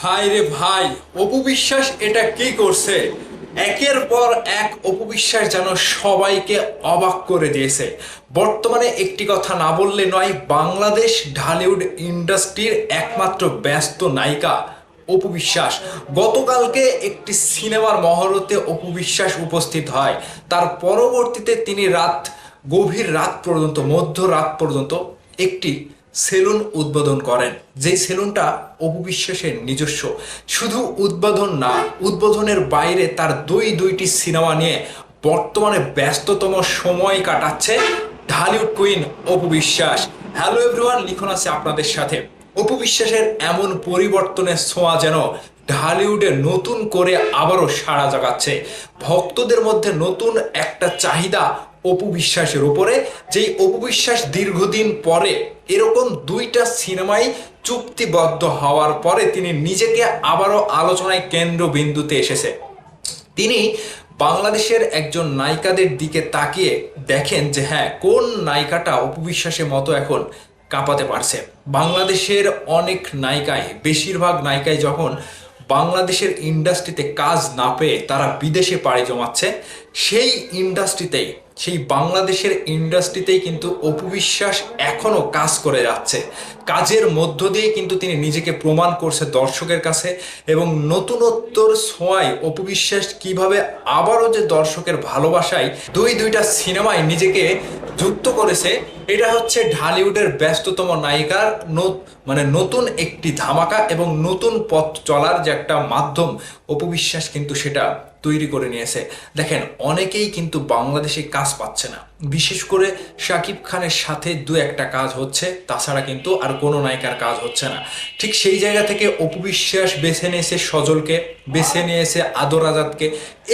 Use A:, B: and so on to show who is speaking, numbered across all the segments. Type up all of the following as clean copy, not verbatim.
A: হায় রে ভাই, অপু বিশ্বাস এটা কি করছে? একের পর এক অপু বিশ্বাস যেন সবাইকে অবাক করে দিয়েছে। বর্তমানে একটি কথা না বললে নয়, বাংলাদেশ ঢালিউড ইন্ডাস্ট্রির একমাত্র ব্যস্ত নায়িকা অপু বিশ্বাস। গতকালকে একটি সিনেমার মহরতে অপু বিশ্বাস উপস্থিত হয়। তার পরবর্তীতে তিনি গভীর রাত পর্যন্ত, মধ্যরাত পর্যন্ত একটি সেলুন উদ্বোধন করেন, যেই সেলুনটা অপু বিশ্বাসের নিজস্ব। শুধু উদ্বোধন না, উদ্বোধনের বাইরে তার দুইটি সিনেমা নিয়ে বর্তমানে ব্যস্ততম সময় কাটাচ্ছে Dhallywood queen Apu Biswas. Hello everyone, লিখন আছে আপনাদের সাথে। অপু বিশ্বাসের এমন পরিবর্তনের ছোঁয়া যেন ঢালিউডে নতুন করে আবারও সাড়া জাগাচ্ছে। ভক্তদের মধ্যে নতুন একটা চাহিদা অপু বিশ্বাসের উপরে, যেই অপু বিশ্বাস দীর্ঘদিন পরে এরকম দুইটা সিনেমায় চুক্তিবদ্ধ হওয়ার পরে তিনি নিজেকে আবারও আলোচনায় কেন্দ্রবিন্দুতে এসেছে। তিনি বাংলাদেশের একজন নায়িকাদের দিকে তাকিয়ে দেখেন যে হ্যাঁ, কোন নায়িকাটা অপু বিশ্বাসের মতো এখন কাঁপাতে পারছে। বাংলাদেশের অনেক নায়িকাই, বেশিরভাগ নায়িকাই যখন বাংলাদেশের ইন্ডাস্ট্রিতে কাজ না পেয়ে তারা বিদেশে পাড়ি জমাচ্ছে, সেই বাংলাদেশের ইন্ডাস্ট্রিতেই কিন্তু অপু বিশ্বাস এখনো কাজ করে যাচ্ছে। কাজের মধ্য দিয়ে কিন্তু তিনি নিজেকে প্রমাণ করছে দর্শকের কাছে, এবং নতুনত্বর ছোঁয়ায় অপু বিশ্বাস কিভাবে আবারও যে দর্শকের ভালোবাসায় দুইটা সিনেমায় নিজেকে যুক্ত করেছে, এটা হচ্ছে ঢালিউডের ব্যস্ততম নায়িকার নতুন একটি ধামাকা এবং নতুন পথ চলার যে একটা মাধ্যম অপু বিশ্বাস কিন্তু সেটা তৈরি করে নিয়েছে। দেখেন, অনেকেই কিন্তু বাংলাদেশে কাজ পাচ্ছে না, বিশেষ করে শাকিব খানের সাথে দু একটা কাজ হচ্ছে, তাছাড়া কিন্তু আর কোনো নায়িকার কাজ হচ্ছে না। ঠিক সেই জায়গা থেকে অপু বিশ্বাস বেছে নিয়েছে সজলকে, বেছে নিয়েছে আদর আজাদকে।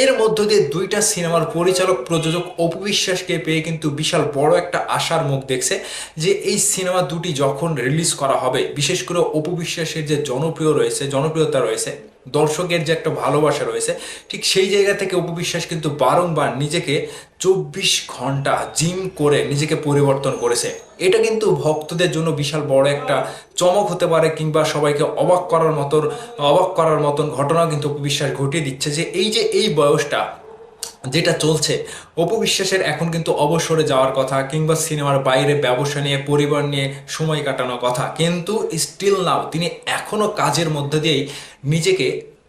A: এর মধ্য দিয়ে দুইটা সিনেমার পরিচালক প্রযোজক অপু বিশ্বাসকে পেয়ে কিন্তু বিশাল বড় একটা আশার মুখ দেখছে যে এই সিনেমা দুটি যখন রিলিজ করা হবে, বিশেষ করে অপু বিশ্বাসের যে জনপ্রিয়তা রয়েছে, দর্শকের যে একটা ভালোবাসা রয়েছে, ঠিক সেই জায়গা থেকে অপু বিশ্বাস কিন্তু বারংবার নিজেকে 24 ঘন্টা জিম করে নিজেকে পরিবর্তন করেছে। এটা কিন্তু ভক্তদের জন্য বিশাল বড় একটা চমক হতে পারে, কিংবা সবাইকে অবাক করার মতন ঘটনা কিন্তু অপু বিশ্বাস ঘটিয়ে দিচ্ছে যে এই বয়সটা যেটা চলছে, অপু বিশ্বাসের এখন কিন্তু অবসরে যাওয়ার কথা, কিংবা সিনেমার বাইরে ব্যবসা নিয়ে, পরিবার নিয়ে সময় কাটানোর কথা, কিন্তু স্টিল নাও তিনি এখনো কাজের মধ্যে দিয়েই নিজেকে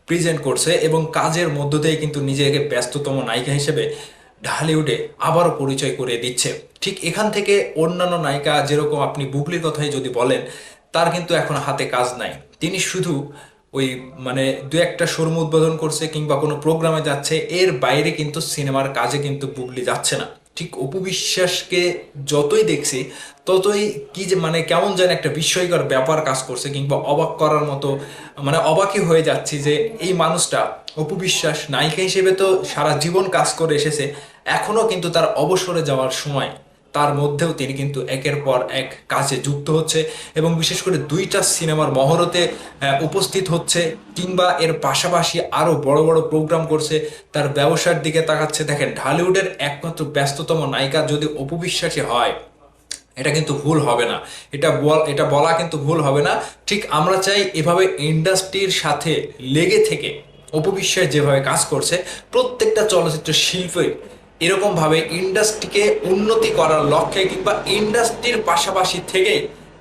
A: প্রেজেন্ট করছে, এবং কাজের মধ্য দিয়ে কিন্তু নিজেকে ব্যস্ততম নায়িকা হিসেবে ঢালিউডে আবারও পরিচয় করে দিচ্ছে। ঠিক এখান থেকে অন্যান্য নায়িকা, যেরকম আপনি বুবলির কথাই যদি বলেন, তার কিন্তু এখন হাতে কাজ নাই। তিনি শুধু ওই দু একটা শোরুম উদ্বোধন করছে কিংবা কোনো প্রোগ্রামে যাচ্ছে, এর বাইরে কিন্তু সিনেমার কাজে কিন্তু বুবলি যাচ্ছে না। ঠিক অপু বিশ্বাসকে যতই দেখছি ততই কি যে কেমন যেন একটা বিস্ময়কর ব্যাপার কাজ করছে, কিংবা অবাক করার মতো, অবাকই হয়ে যাচ্ছি যে এই মানুষটা অপু বিশ্বাস নায়িকা হিসেবে তো সারা জীবন কাজ করে এসেছে, এখনো কিন্তু তার অবসরে যাওয়ার সময় তার মধ্যেও তিনি কিন্তু একের পর এক কাজে যুক্ত হচ্ছে, এবং বিশেষ করে দুইটা সিনেমার মহরতে উপস্থিত হচ্ছে, কিংবা এর পাশাপাশি আরও বড় বড় প্রোগ্রাম করছে, তার ব্যবসার দিকে তাকাচ্ছে। দেখেন, ঢালিউডের একমাত্র ব্যস্ততম নায়িকা যদি অপু বিশ্বাসী হয়, এটা কিন্তু ভুল হবে না, এটা বলা কিন্তু ভুল হবে না। ঠিক আমরা চাই এভাবে ইন্ডাস্ট্রির সাথে লেগে থেকে অপু বিশ্বাস যেভাবে কাজ করছে, প্রত্যেকটা চলচ্চিত্র শিল্পী এরকমভাবে ইন্ডাস্ট্রিকে উন্নতি করার লক্ষ্যে, কিংবা ইন্ডাস্ট্রির পাশাপাশি থেকে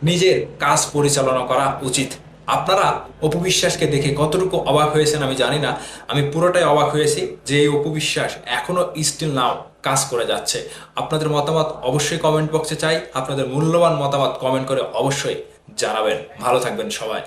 A: নিজের কাজ পরিচালনা করা উচিত। আপনারা অপু বিশ্বাসকে দেখে কতটুকু অবাক হয়েছেন আমি জানি না, আমি পুরোটাই অবাক হয়েছি যে এই অপু বিশ্বাস এখনো স্টিল নাও কাজ করে যাচ্ছে। আপনাদের মতামত অবশ্যই কমেন্ট বক্সে চাই, আপনাদের মূল্যবান মতামত কমেন্ট করে অবশ্যই জানাবেন। ভালো থাকবেন সবাই।